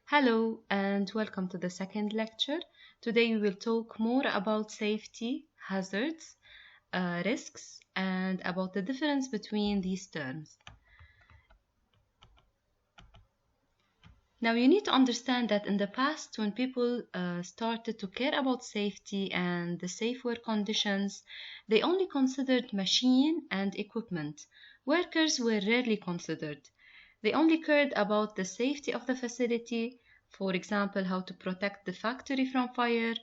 Hello and welcome to the second lecture. Today we will talk more about safety, hazards, risks, and about the difference between these terms. Now you need to understand that in the past when people started to care about safety and the safe work conditions, they only considered machine and equipment. Workers were rarely considered. They only cared about the safety of the facility, for example, how to protect the factory from fire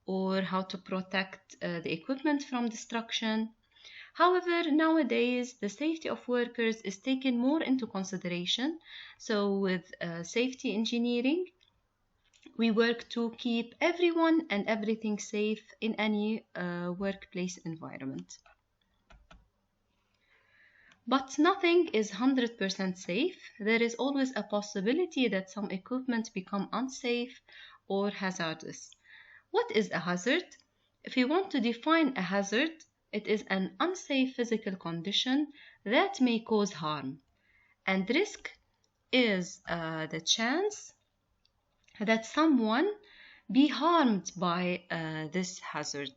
or how to protect the equipment from destruction. However, nowadays the safety of workers is taken more into consideration. So, with safety engineering, we work to keep everyone and everything safe in any workplace environment. But nothing is 100% safe. There is always a possibility that some equipment become unsafe or hazardous. What is a hazard? If you want to define a hazard, it is an unsafe physical condition that may cause harm. And risk is the chance that someone be harmed by this hazard.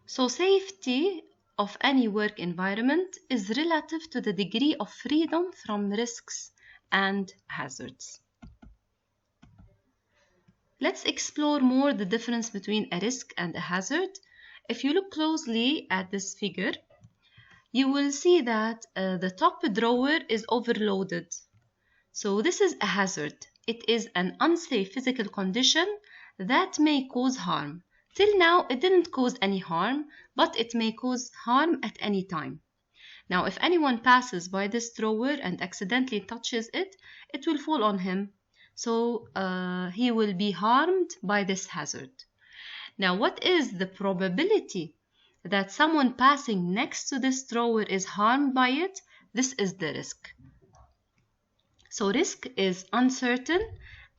So safety of any work environment is relative to the degree of freedom from risks and hazards. Let's explore more the difference between a risk and a hazard. If you look closely at this figure, you will see that the top drawer is overloaded. So this is a hazard. It is an unsafe physical condition that may cause harm. Till now, it didn't cause any harm, but it may cause harm at any time. Now, if anyone passes by this drawer and accidentally touches it, it will fall on him. So he will be harmed by this hazard. Now, what is the probability that someone passing next to this drawer is harmed by it? This is the risk. So risk is uncertain,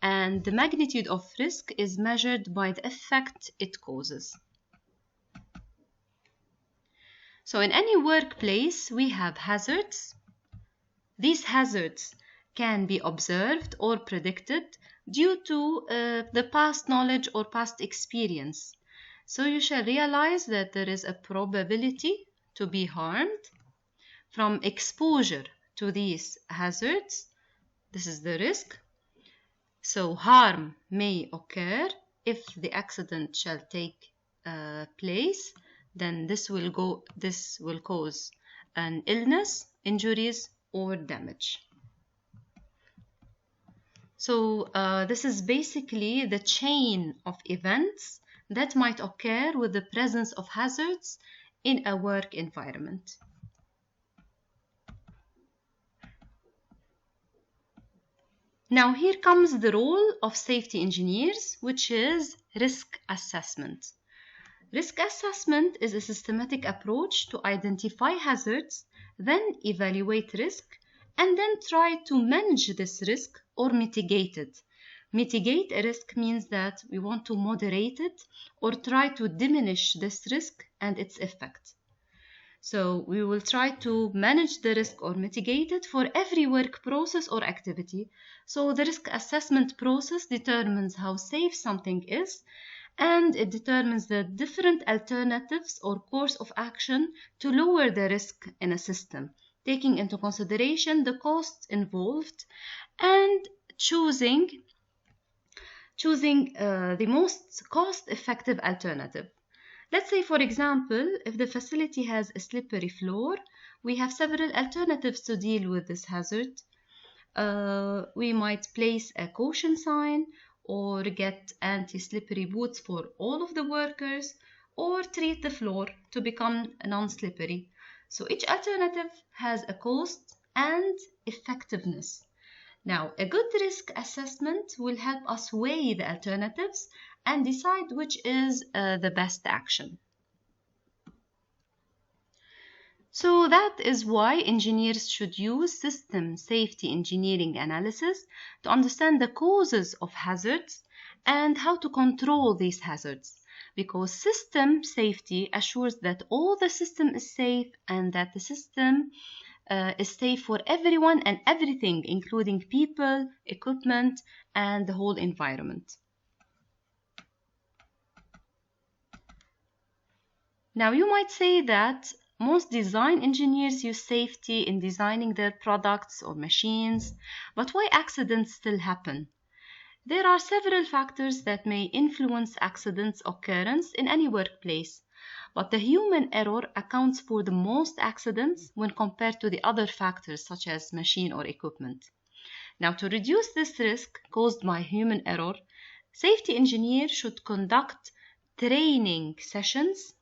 and the magnitude of risk is measured by the effect it causes. So in any workplace, we have hazards. These hazards can be observed or predicted due to the past knowledge or past experience. So you shall realize that there is a probability to be harmed from exposure to these hazards. This is the risk. So harm may occur if the accident shall take place. Then this will cause an illness, injuries, or damage. So this is basically the chain of events that might occur with the presence of hazards in a work environment. Now here comes the role of safety engineers, which is risk assessment. Risk assessment is a systematic approach to identify hazards, then evaluate risk, and then try to manage this risk or mitigate it. Mitigate a risk means that we want to moderate it or try to diminish this risk and its effect. So we will try to manage the risk or mitigate it for every work process or activity. So the risk assessment process determines how safe something is, and it determines the different alternatives or course of action to lower the risk in a system, taking into consideration the costs involved and choosing the most cost-effective alternative. Let's say, for example, if the facility has a slippery floor, we have several alternatives to deal with this hazard. We might place a caution sign, or get anti-slippery boots for all of the workers, or treat the floor to become non-slippery. So each alternative has a cost and effectiveness. Now, a good risk assessment will help us weigh the alternatives and decide which is the best action. So that is why engineers should use system safety engineering analysis to understand the causes of hazards and how to control these hazards, because system safety assures that all the system is safe and that the system is safe for everyone and everything, including people, equipment, and the whole environment. Now, you might say that most design engineers use safety in designing their products or machines, but why accidents still happen? There are several factors that may influence accidents' occurrence in any workplace, but the human error accounts for the most accidents when compared to the other factors such as machine or equipment. Now, to reduce this risk caused by human error, safety engineers should conduct training sessions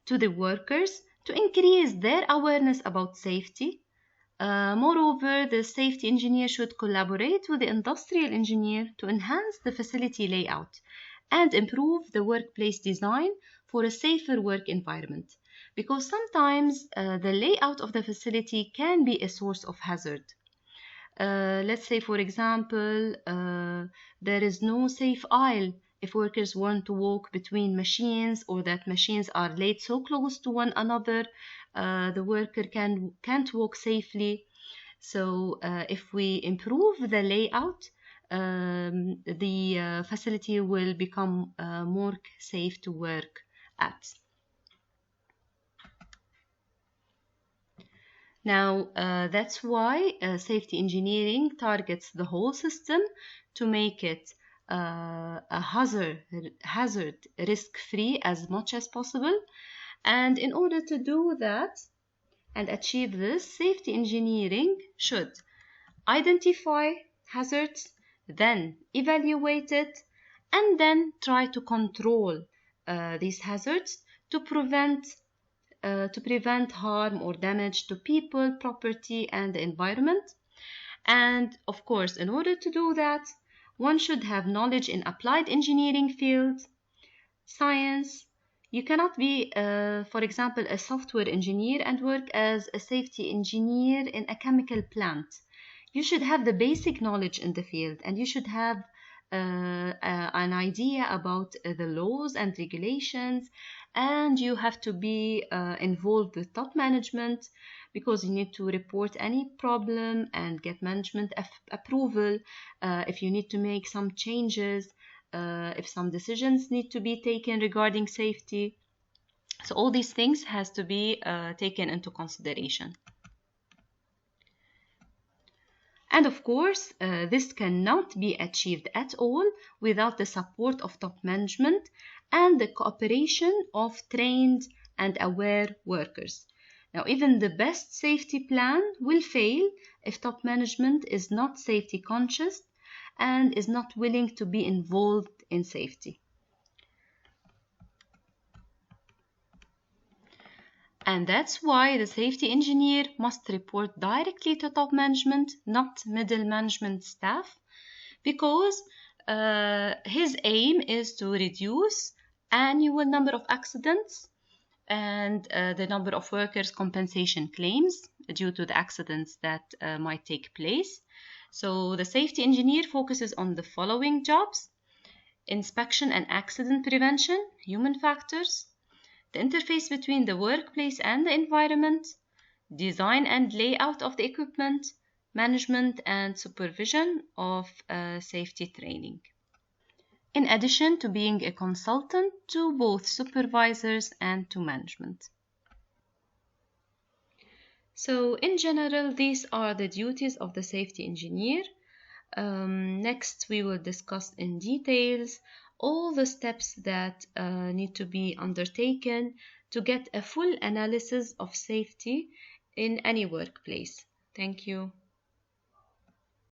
to the workers to increase their awareness about safety. Moreover, the safety engineer should collaborate with the industrial engineer to enhance the facility layout and improve the workplace design for a safer work environment. Because sometimes the layout of the facility can be a source of hazard. Let's say, for example, there is no safe aisle if workers want to walk between machines, or that machines are laid so close to one another, the worker can't walk safely. So if we improve the layout, the facility will become more safe to work at. Now, that's why safety engineering targets the whole system to make it a hazard risk-free as much as possible. And in order to do that and achieve this, safety engineering should identify hazards, then evaluate it, and then try to control these hazards to prevent harm or damage to people, property, and the environment. And of course, in order to do that, one should have knowledge in applied engineering field, science. You cannot be, for example, a software engineer and work as a safety engineer in a chemical plant. You should have the basic knowledge in the field, and you should have an idea about the laws and regulations, and you have to be involved with top management, because you need to report any problem and get management approval if you need to make some changes, if some decisions need to be taken regarding safety. So all these things has to be taken into consideration. And of course, this cannot be achieved at all without the support of top management and the cooperation of trained and aware workers. Now, even the best safety plan will fail if top management is not safety conscious and is not willing to be involved in safety. And that's why the safety engineer must report directly to top management, not middle management staff, because his aim is to reduce annual number of accidents and the number of workers' compensation claims due to the accidents that might take place. So the safety engineer focuses on the following jobs: inspection and accident prevention, human factors, the interface between the workplace and the environment, design and layout of the equipment, management and supervision of safety training. In addition to being a consultant to both supervisors and to management. So in general, these are the duties of the safety engineer. Next, we will discuss in details all the steps that need to be undertaken to get a full analysis of safety in any workplace. Thank you.